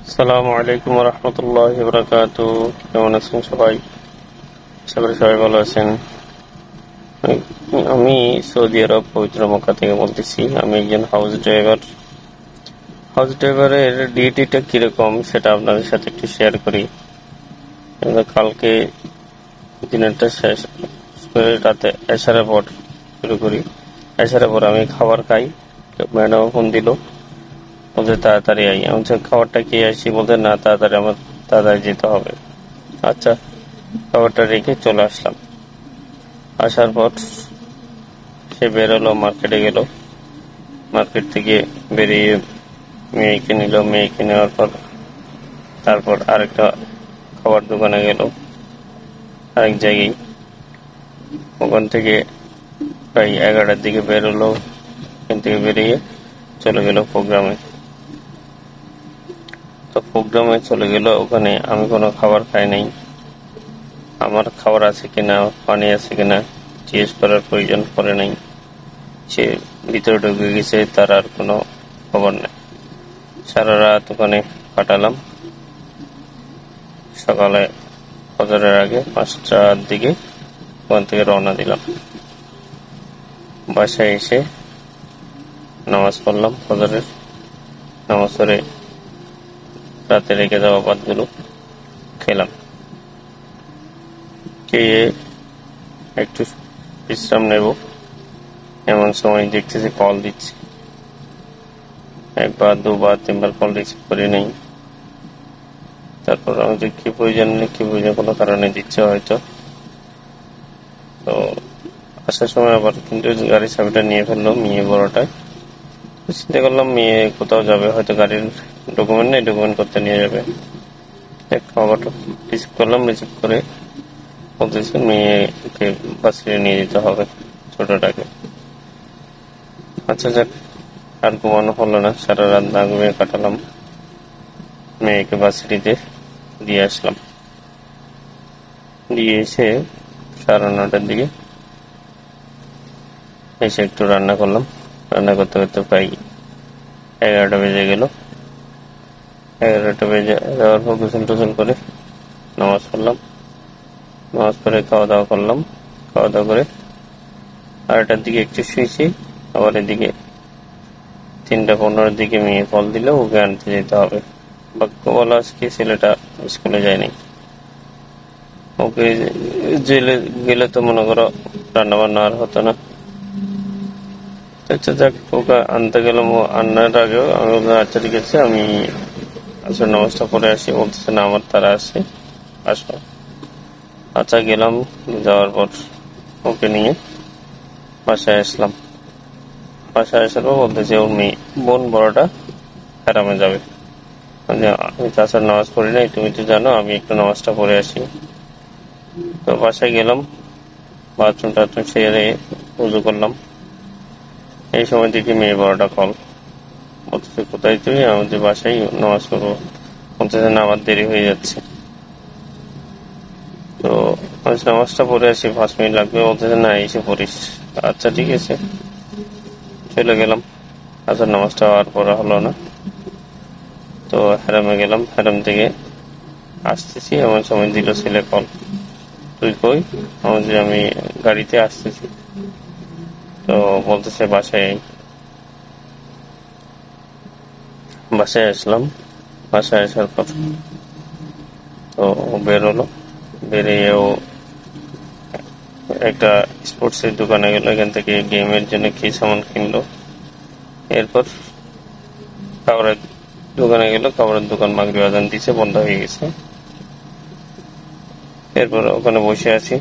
আসসালামু আলাইকুম রহমতুল্লাহি ওয়া বারাকাতুহু। কেমন আছেন সবাই? আশা করি সবাই ভালো আছেন। আমি সৌদি আরব পবিত্র মক্কা থেকে বলতেছি। আমি একজন হাউস ড্রাইভারের ডিউটিটা কিরকম সেটা আপনাদের সাথে একটু শেয়ার করি। আমরা কালকে দিনেরটা শেষ করে রাতে এশারের পর শুরু করি। এশারের পর আমি খাবার খাই। ম্যাডাম ফোন দিল, বলতে তাড়াতাড়ি আই। আমি বলছি, খাবারটা খেয়ে আসি। বলতে না, আমার তাড়াতাড়ি যেতে হবে। আচ্ছা, খাবারটা রেখে চলে আসলাম। আসার পর সে বেরোলো, মার্কেটে গেল। মার্কেট থেকে বেরিয়ে মেয়েকে নিল। মেয়েকে নেওয়ার পর তারপর আরেকটা খাবার দোকানে গেল, আরেক জায়গায়। ওখান থেকে প্রায় 11টার দিকে বেরোলো। ওখান থেকে বেরিয়ে চলে গেল প্রোগ্রামে। তো প্রোগ্রামে চলে গেল। ওখানে আমি কোনো খাবার খাই নাই। আমার খাবার আছে কিনা, পানি আছে কিনা জিজ্ঞেস করার প্রয়োজন পড়ে নাই। সে ভিতরে ঢুকে গেছে, তার আর কোনো খবর নেই। সারা রাত ওখানে কাটালাম। সকালে ফজরের আগে 5টার দিকে ওখান থেকে রওনা দিলাম। বাসায় এসে নামাজ পড়লাম। ফজরের নামাজ পড়ে রাতে রেখে যাওয়া ভাতগুলো খেলাম। খেয়ে একটু বিশ্রাম নেব, এমন সময় দেখতেছি কল দিচ্ছে। একবার, দুবার, তিনবার কল রিসিভ করে নেই। তারপর আমাদের কি প্রয়োজন নেই, কি প্রয়োজন, কোনো কারণে দিচ্ছে হয়তো। তো আসার সময় আবার কিন্তু গাড়ির চাবিটা নিয়ে ফেললো মেয়ে বড়টায়। চিন্তা করলাম মেয়ে কোথাও যাবে, হয়তো গাড়ির ডকুমেন্ট নেই, ডকুমেন্ট করতে নিয়ে যাবে। খাবারটা রিসিভ করলাম। রিসিভ করে বলতেছে মেয়েকে বাসে নিয়ে যেতে হবে, ছোটটাকে। আচ্ছা যাক, আর ঘুমানো হলো না। সারা রাত না ঘুমিয়ে কাটালাম। মেয়েকে বাসিটিতে দিয়ে আসলাম। দিয়ে এসে 9:30টার দিকে এসে একটু রান্না করলাম। রান্না করতে করতে প্রায় 11টা বেজে গেল। 11টা বেজে যাওয়ার পর গোসল টোসল করে নামাজ পড়লাম। নামাজ পড়ে খাওয়া দাওয়া করলাম। খাওয়া দাওয়া করে 8টার দিকে একটু শুয়েছি। আবার এদিকে 3:15-র দিকে মেয়ে কল দিল, ওকে আনতে যেতে হবে। বাক্য বলা, আজকে ছেলেটা স্কুলে যায়নি। ওকে জেলে গেলে তো মনে করো রান্না বান্না আর হতো না। আচ্ছা যাক, ওকে আনতে গেলাম। ও আনার আগেও আমি বললাম আচ্ছা ঠিক আছে, আমি আসলে নামাজটা পড়ে আসি। বলতেছে না, আমার তারা আসে, আসো। আচ্ছা গেলাম। যাওয়ার পর ওকে নিয়ে বাসায় আসলাম। বাসায় আসার পর বলতেছে ওর মেয়ে বোন বড়টা হারামে যাবে। আমি তাছাড়া নামাজ পড়ি নাই, তুমি তো জানো, আমি একটু নামাজটা পড়ে আসি। তো বাসায় গেলাম, বাথরুম টাথরুম সেরে উজু করলাম। এই সময় দেখি মেয়ে বড়টা কল। বলতেছে কোথায় তুই? আমাদের বাসায় নামাজ পড়বো। বলতেছে না, আমার দেরি হয়ে যাচ্ছে। তো নামাজটা পড়ে আসি, 5 মিনিট লাগবে। বলতেছে না, এসে পড়িস। আচ্ছা ঠিক আছে, চলে গেলাম। আচ্ছা, নামাজটা আর পড়া হলো না। তো হ্যারামে গেলাম। হ্যারাম থেকে আসতেছি, এমন সময় দিল ছেলে কল, তুই কই? আমি গাড়িতে আসতেছি। তো বলতেছে বাসায় আই। বাসায় আসলাম। বাসায় আসার পর তো বেরোলো। বেরিয়ে ও একটা স্পোর্টসের দোকানে গেল, এখান থেকে গেমের জন্য কি সামান কিনলো। এরপর খাবারের দোকানে গেল। খাবারের দোকান মাগরিব আজান দিছে, বন্ধ হয়ে গেছে। এরপর ওখানে বসে আছি।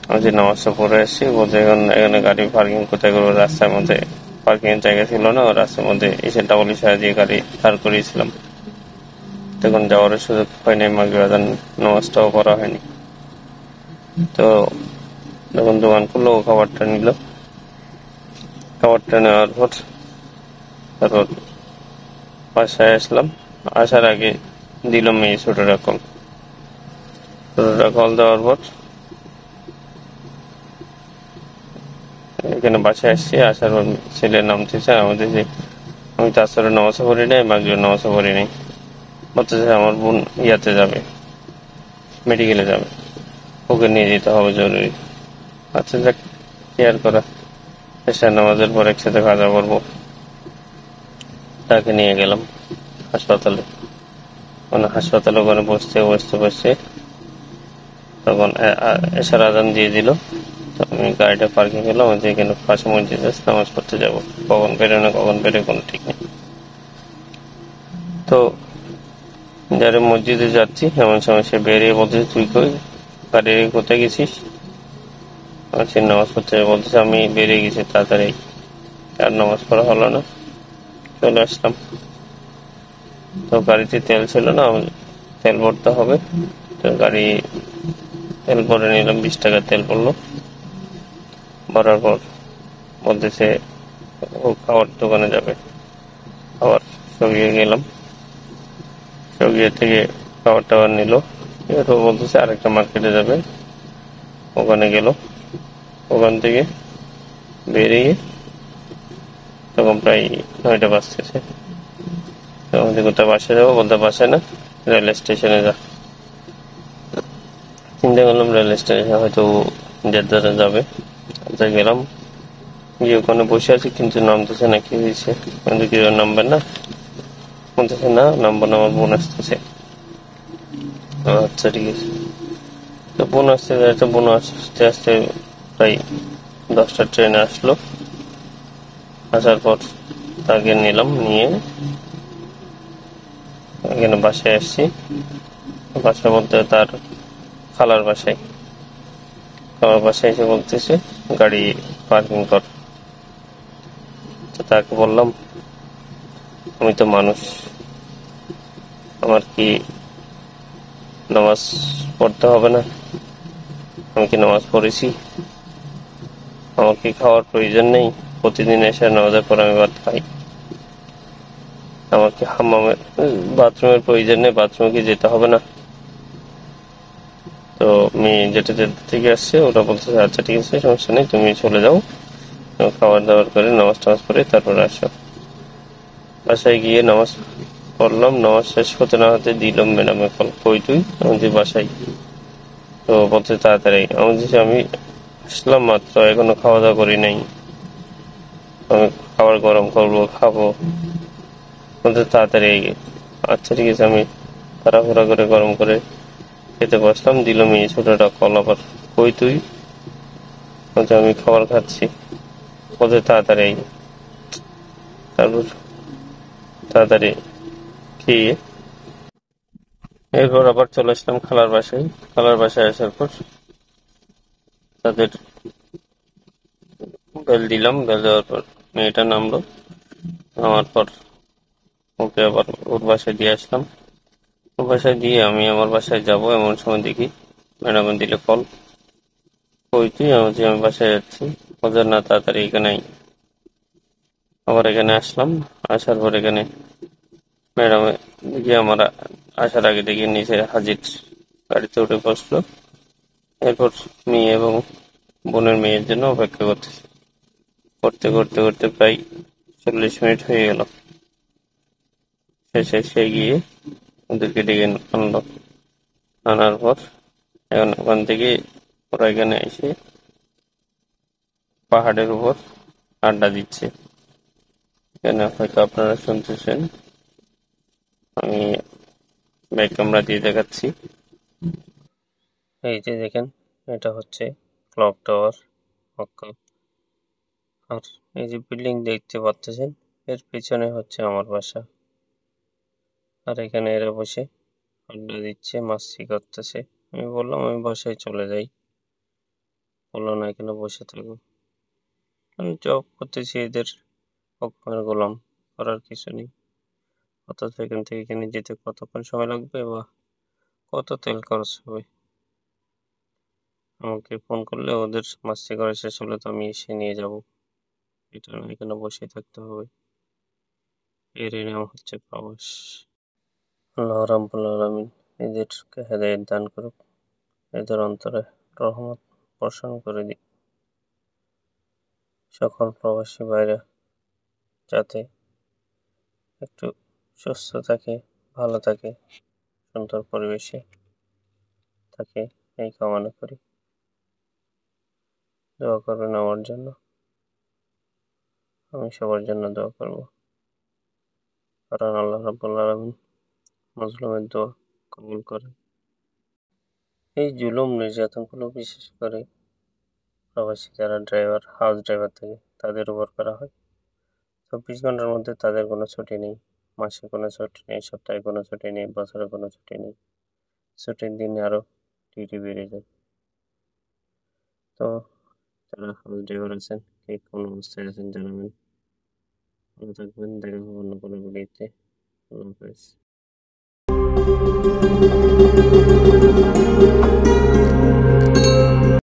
আমি যে নামাজটা পড়ে আসছি। বলতে এখানে গাড়ি পার্কিং কোথায় করবো? রাস্তার মধ্যে পার্কিং এর জায়গা ছিল না। রাস্তার মধ্যে এসে ডাবল ইশারা দিয়ে গাড়ি দাঁড় করিয়েছিলাম। তখন যাওয়ার সুযোগ হয়নি, মাগরিব আজান নামাজটাও করা হয়নি। তো যখন দোকান খুললো, ও খাবারটা নিল। খাবারটা নেওয়ার পর তারপর বাসায় আসলাম। আসার আগে দিল মেয়ে ছোটটা কল। ছোটটা কল দেওয়ার পর এখানে বাসায় আসছি। আসার পর ছেলে নামতেছে আমাদের যে আমি তাছাড়া নামাজও পড়ি নাই, মাগরিব নামাজও পড়ি নাই। বলতেছে আমার বোন ইয়াতে যাবে, মেডিকেলে যাবে, ওকে নিয়ে যেতে হবে জরুরি। আচ্ছা যাক, কেয়ার করা, এসে নামাজের পর একসাথে খাওয়া করবো। তাকে নিয়ে গেলাম হাসপাতালে। মানে হাসপাতালে ওখানে বসতে বসতে বসতে তখন এশার আজান দিয়ে দিল। তো আমি গাড়িটা পার্কিং করলাম, যে এখানে পাশে মসজিদ আছে, নামাজ পড়তে যাবো। কখন বেরোনো কখন বেরোয় কোনো ঠিক নেই। তো যারা মসজিদে যাচ্ছি এমন সময় সে বেরিয়ে বলতেছে, তুই কই, গাড়ি কোথায় গেছিস? সে নামাজ পড়তে বলতেছে, আমি বেরিয়ে গেছি তাড়াতাড়ি, আর নামাজ পড়া হলো না, চলে আসলাম। তো গাড়িতে তেল ছিল না, তেল ভরতে হবে। তো গাড়ি তেল ভরে নিলাম, 20 টাকা তেল পড়লো। ভরার পর বলতেছে ও খাওয়ার দোকানে যাবে, খাবার সরিয়ে গেলাম। সরিয়ে থেকে খাবার টাবার নিল। এরপর বলতেছে আরেকটা মার্কেটে যাবে, ওখানে গেল। ওখান থেকে বেরিয়ে তখন প্রায় 9টা বাজতেছে। তো আমাদের কোথাও বাসায় যাবো, বলতে বাসায় না, রেল স্টেশনে যা। চিন্তা করলাম রেল স্টেশনে হয়তো জেদ্দারে যাবে। আচ্ছা গেলাম, গিয়ে ওখানে বসে আছি, কিন্তু নামতেছে না, কি হয়েছে, কিন্তু কি নামবেন না, বলতেছে না নামবো না, আমার বোন আসতেছে। আচ্ছা ঠিক আছে। তো বোন আসতে যাচ্ছে, বোন আসতে আসতে প্রায় 10টা ট্রেনে আসলো। আসার পর তাকে নিলাম, নিয়ে এখানে বাসায় আসছি। বাসায় বলতে তার খালার বাসায়। খালার বাসায় এসে বলতেছে গাড়ি পার্কিং কর। তো তাকে বললাম, আমি তো মানুষ, আমার কি নামাজ পড়তে হবে না? আমি কি নামাজ পড়েছি? আমার কি খাওয়ার প্রয়োজন নেই? প্রতিদিন এসে নামাজের পর আমি ভাত খাই। আমার কি হাম্মামের বাথরুমের প্রয়োজন নেই? বাথরুমে কি যেতে হবে না? তো মেয়ে যেটা যেতে থেকে আসছে ওটা বলতেছে, আচ্ছা ঠিক আছে, সমস্যা নেই, তুমি চলে যাও, খাবার দাবার করে নামাজ টামাজ করে তারপরে আসো। বাসায় গিয়ে নামাজ পড়লাম, নামাজ শেষ হতে না হতে দিলাম ম্যাডামে কল, কই তুই? আমাদের বাসায়। তো বলতে তাড়াতাড়ি, আমি আসলাম মাত্র, এখনো খাওয়া দাওয়া করি নাই, আমি খাবার গরম করবো, খাবো। বলতে তাড়াতাড়ি। আচ্ছা ঠিক আছে, আমি তাড়াহুড়া করে গরম করে খেতে বসলাম, দিল মেয়ে ছোটটা কল আবার, কই তুই? বলছে আমি খাবার খাচ্ছি। বলতে তাড়াতাড়ি। তারপর তাড়াতাড়ি খেয়ে এরপর আবার চলে আসলাম খালার বাসায়। খালার বাসায় আসার পর তাদের বেল দিলাম, বেল দেওয়ার পর মেয়েটা নামলো। নামার পর ওকে আবার ওর বাসায় দিয়ে আসলাম। ওর বাসায় দিয়ে আমি আমার বাসায় যাব, এমন সময় দেখি ম্যাডামের দিলে কল, কই তুই? আমি বাসায় যাচ্ছি। বলছে না, তাড়াতাড়ি এখানে আই। আবার এখানে আসলাম, আসার পর এখানে ম্যাডামে দেখি আমার আসার আগে দেখি নিচে হাজির, গাড়িতে উঠে বসলো। এরপর মেয়ে এবং বোনের মেয়ের জন্য অপেক্ষা করতেছি। করতে করতে করতে প্রায় 40 মিনিট হয়ে গেল। শেষে সে গিয়ে ওদেরকে ডেকে আনলো। আনার পর এখন ওখান থেকে ওরা এখানে এসে পাহাড়ের উপর আড্ডা দিচ্ছে। এখানে হয়তো আপনারা শুনতেছেন, আমি ব্যাক ক্যামেরা দিয়ে দেখাচ্ছি। এই যে দেখেন, এটা হচ্ছে ক্লক টাওয়ার মক্কা। আর এই যে বিল্ডিং দেখতে পাচ্ছেন, এর পিছনে হচ্ছে আমার বাসা। আর এখানে এরা বসে আড্ডা দিচ্ছে, মাস্তি করতেছে। আমি বললাম আমি বাসায় চলে যাই, বললো না এখানে বসে থাকো। আমি জব করতেছি, এদের হুকুমের গোলাম, করার কিছু নেই। অথচ এখান থেকে এখানে যেতে কতক্ষণ সময় লাগবে বা কত তেল খরচ হবে। আমাকে ফোন করলে ওদের মাস্তি করা শেষ হলে তো আমি এসে নিয়ে যাব, এটা না এখানে বসে থাকতে হবে। এরই নাম হচ্ছে প্রবাস। আল্লাহ রাব্বুল আলামিন এদেরকে হেদায়েত দান করুক, এদের অন্তরে রহমত বর্ষণ করে দিক। সকল প্রবাসী ভাইরা যাতে একটু সুস্থ থাকে, ভালো থাকে, সুন্দর পরিবেশে থাকে, এই কামনা করি। দোয়া করবেন আমার জন্য, আমি সবার জন্য দোয়া করব, কারণ আল্লাহ রাব্বুল আলামিন মজলুমের দোয়া কবুল করেন। এই জুলুম নির্যাতনগুলো বিশেষ করে প্রবাসী যারা ড্রাইভার, হাউস ড্রাইভার থাকে তাদের উপর করা হয়। 24 ঘন্টার মধ্যে তাদের কোনো ছুটি নেই, মাসে কোনো ছুটি নেই, সপ্তাহে কোনো ছুটি নেই, বছরে কোনো ছুটি নেই। ছুটির দিনে আরও ডিউটি বেড়ে যায়। তো যারা হাউস ড্রাইভার আছেন, কে কোন অবস্থায় আছেন জানাবেন। ভালো থাকবেন, দেখা হবে অন্য কোনো ভিডিওতে। আল্লাহ হাফেজ।